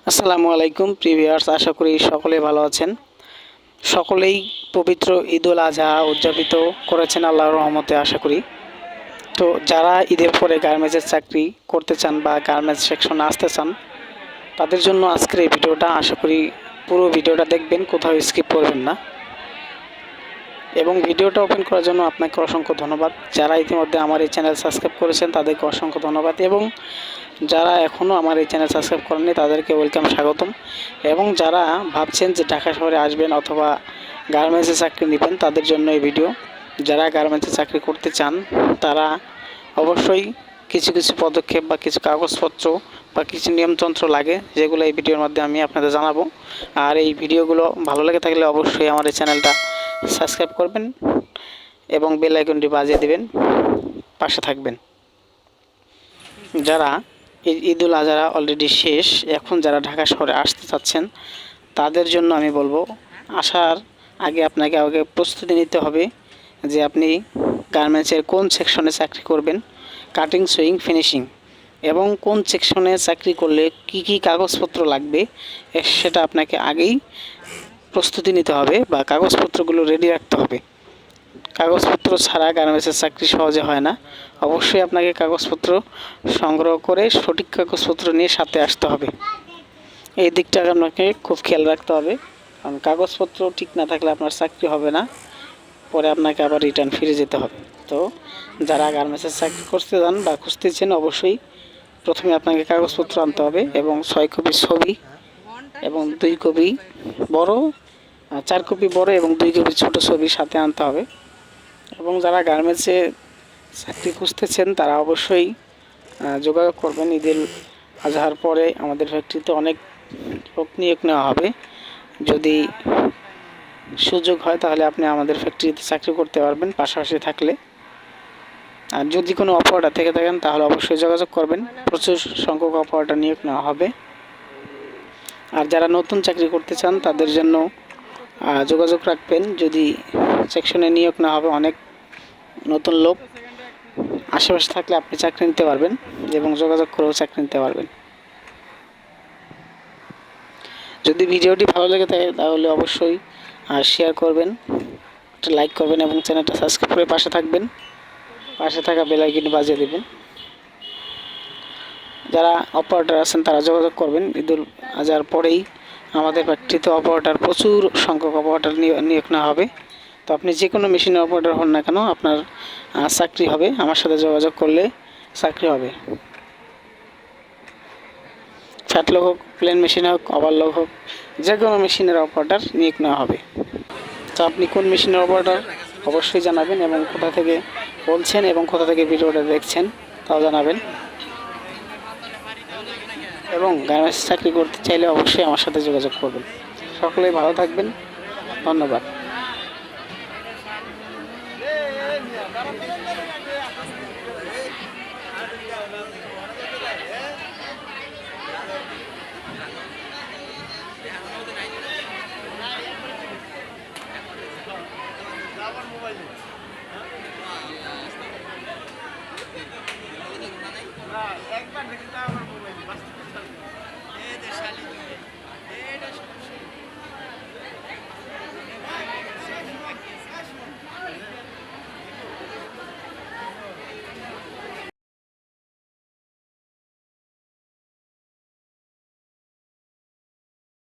আসসালামু আলাইকুম প্রিভিয়ার্স, আশা করি সকলে ভালো আছেন। সকলেই পবিত্র ঈদুল আজহা উদযাপিত করেছেন আল্লাহর রহমতে আশা করি। তো যারা ঈদের পরে গার্মেন্টসের চাকরি করতে চান বা গার্মেন্টস সেকশনে আসতে চান, তাদের জন্য আজকের এই ভিডিওটা। আশা করি পুরো ভিডিওটা দেখবেন, কোথাও স্কিপ করবেন না। এবং ভিডিওটা ওপেন করার জন্য আপনাকে অসংখ্য ধন্যবাদ। যারা ইতিমধ্যে আমার এই চ্যানেল সাবস্ক্রাইব করেছেন তাদেরকে অসংখ্য ধন্যবাদ, এবং যারা এখনও আমার এই চ্যানেল সাবস্ক্রাইব করেননি তাদেরকে ওয়েলকাম, স্বাগতম। এবং যারা ভাবছেন যে ঢাকা শহরে আসবেন অথবা গার্মেন্টসে চাকরি নেবেন, তাদের জন্য এই ভিডিও। যারা গার্মেন্টসে চাকরি করতে চান তারা অবশ্যই কিছু কিছু পদক্ষেপ বা কিছু কাগজপত্র বা কিছু নিয়মতন্ত্র লাগে, যেগুলো এই ভিডিওর মধ্যে আমি আপনাদের জানাবো। আর এই ভিডিওগুলো ভালো লেগে থাকলে অবশ্যই আমার এই চ্যানেলটা সাবস্ক্রাইব করবেন এবং বেল আইকনটি বাজিয়ে দিবেন, পাশে থাকবেন। যারা ঈদুল আজহা অলরেডি শেষ, এখন যারা ঢাকা শহরে আসতে চাচ্ছেন তাদের জন্য আমি বলবো, আসার আগে আপনাকে প্রস্তুতি নিতে হবে যে আপনি গার্মেন্টসের কোন সেকশনে চাকরি করবেন, কাটিং, সুইং, ফিনিশিং, এবং কোন সেকশনে চাকরি করলে কি কি কাগজপত্র লাগবে সেটা আপনাকে আগেই প্রস্তুতি নিতে হবে বা কাগজপত্রগুলো রেডি রাখতে হবে। কাগজপত্র ছাড়া গার্মেন্টসের চাকরি সহজে হয় না। অবশ্যই আপনাকে কাগজপত্র সংগ্রহ করে সঠিক কাগজপত্র নিয়ে সাথে আসতে হবে। এই দিকটা আপনাকে খুব খেয়াল রাখতে হবে, কারণ কাগজপত্র ঠিক না থাকলে আপনার চাকরি হবে না, পরে আপনাকে আবার রিটার্ন ফিরে যেতে হবে। তো যারা গার্মেন্টসের চাকরি করতে যান বা খুঁজতেছেন, অবশ্যই প্রথমে আপনাকে কাগজপত্র আনতে হবে এবং 6 কপি ছবি এবং 2 কপি বড়, 4 কপি বড় এবং 2 কপি ছোট ছবি সাথে আনতে হবে। এবং যারা গার্মেন্টসে চাকরি খুঁজতেছেন তারা অবশ্যই যোগাযোগ করবেন। ঈদুল আজহার পরে আমাদের ফ্যাক্টরিতে অনেক লোক নিয়োগ নেওয়া হবে। যদি সুযোগ হয় তাহলে আপনি আমাদের ফ্যাক্টরিতে চাকরি করতে পারবেন পাশাপাশি থাকলে। আর যদি কোনো অফারটা থেকে থাকেন তাহলে অবশ্যই যোগাযোগ করবেন, প্রচুর সংখ্যক অফারটা নিয়োগ নেওয়া হবে। আর যারা নতুন চাকরি করতে চান তাদের জন্য যোগাযোগ রাখবেন। যদি সেকশনে নিয়োগ না হবে, অনেক নতুন লোক আশেপাশে থাকলে আপনি চাকরি নিতে পারবেন এবং যোগাযোগ করেও চাকরি নিতে পারবেন। যদি ভিডিওটি ভালো লেগে থাকে তাহলে অবশ্যই শেয়ার করবেন, একটা লাইক করবেন এবং চ্যানেলটা সাবস্ক্রাইব করে পাশে থাকবেন, পাশে থাকা বেল আইকন বাজিয়ে দেবেন। যারা অপারেটর আছেন তারা যোগাযোগ করবেন। ঈদুল আজহার পরেই আমাদের ফ্যাক্টরিতে অপারেটর, প্রচুর সংখ্যক অপারেটর নিয়োগ নেওয়া হবে। তো আপনি যে কোনো মেশিনে অপারেটর হন না কেন, আপনার চাকরি হবে। আমার সাথে যোগাযোগ করলে চাকরি হবে। ফ্যাটলক হোক, প্লেন মেশিন হোক, ওভারলক হোক, যে কোনো মেশিনের অপারেটর নিয়োগ নেওয়া হবে। তো আপনি কোন মেশিনের অপারেটর অবশ্যই জানাবেন, এবং কোথা থেকে বলছেন এবং কোথা থেকে ভিডিওটা দেখছেন তাও জানাবেন। এবং গার্মেন্টস চাকরি করতে চাইলে অবশ্যই আমার সাথে যোগাযোগ করবেন। সকলেই ভালো থাকবেন, ধন্যবাদ।